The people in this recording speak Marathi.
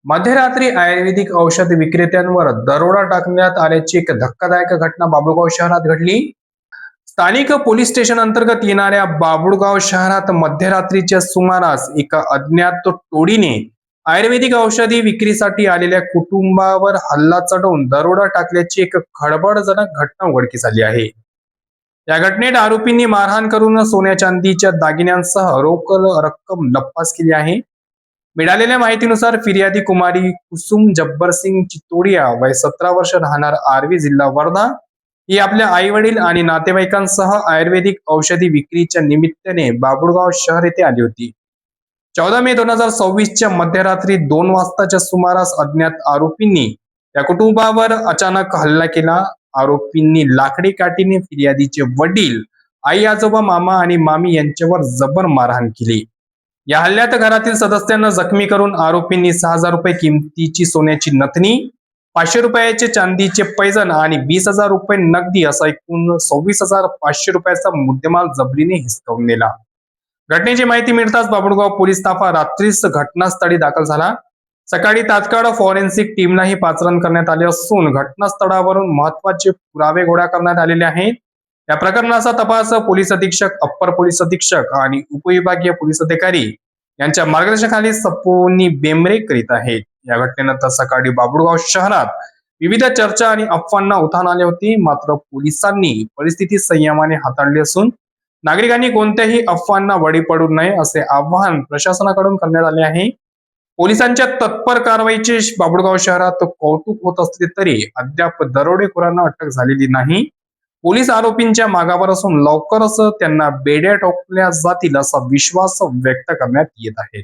मध्यरात्री आयुर्वेदिक औषध विक्रेत्यांवर दरोडा टाकण्यात आल्याची एक धक्कादायक घटना बाबुळगाव शहरात घडली. स्थानिक पोलीस स्टेशन अंतर्गत येणाऱ्या बाबुळगाव शहरात मध्यरात्रीच्या सुमारास एका अज्ञात टोळीने आयुर्वेदिक औषधी विक्रीसाठी आलेल्या कुटुंबावर हल्ला चढवून दरोडा टाकल्याची एक खळबळजनक घटना उघडकीस आली आहे. या घटनेत आरोपींनी मारहाण करून सोन्या चांदीच्या दागिन्यांसह रोख रक्कम लंपास केली आहे. मिळालेल्या माहितीनुसार फिर्यादी कुमारी कुसुम जब्बर सिंग चितोडिया वय 17 वर्ष राहणार आर्वी जिल्हा वर्धा ही आपल्या आई वडील आणि नातेवाईकांसह आयुर्वेदिक औषधी विक्रीच्या निमित्ताने बाबुळगाव शहर येथे आली होती. 14 मे 2026च्या मध्यरात्री 2 वाजताच्या सुमारास अज्ञात आरोपींनी या कुटुंबावर अचानक हल्ला केला. आरोपींनी लाकडी काठीने फिर्यादीचे वडील, आई आजोबा, मामा आणि मामी यांच्यावर जबर मारहाण केली. या हल्ल्यात घरातील सदस्यांना जखमी करून आरोपींनी 6,000 रुपये किमतीची सोन्याची नथनी, 500 रुपयाचे चांदीचे पैजण आणि 20,000 रुपये नगदी असा एकूण 26,500 रुपयाचा मुद्देमाल जबरीने हिसकावून नेला. घटनेची माहिती मिळताच बाबुळगाव पोलीस ताफा रात्रीच घटनास्थळी दाखल झाला. सकाळी तात्काळ फॉरेन्सिक टीमलाही पाचारण करण्यात आले असून घटनास्थळावरून महत्वाचे पुरावे गोळा करण्यात आलेले आहेत. या प्रकरणाचा तपास पोलीस अधीक्षक, अप्पर पोलीस अधीक्षक आणि उपविभागीय पोलीस अधिकारी यांच्या मार्गदर्शनाखाली सपोनी बेंबरे करीत आहेत. या घटनेनंतर सकाळी बाबुळगाव शहरात विविध चर्चा आणि अफवांना उधाण आले होते. मात्र पोलिसांनी परिस्थिती संयमाने हाताळली असून नागरिकांनी कोणत्याही अफवांना बळी पडू नये असे आवाहन प्रशासनाकडून करण्यात आले आहे. पोलिसांच्या तत्पर कारवाईचे बाबुळगाव शहरात कौतुक होत असले तरी अद्याप दरोडेखोरांना अटक झालेली नाही. पोलीस आरोपींच्या मागावर असून लवकरच त्यांना बेड्या ठोकल्या जातील असा विश्वास व्यक्त करण्यात येत आहे.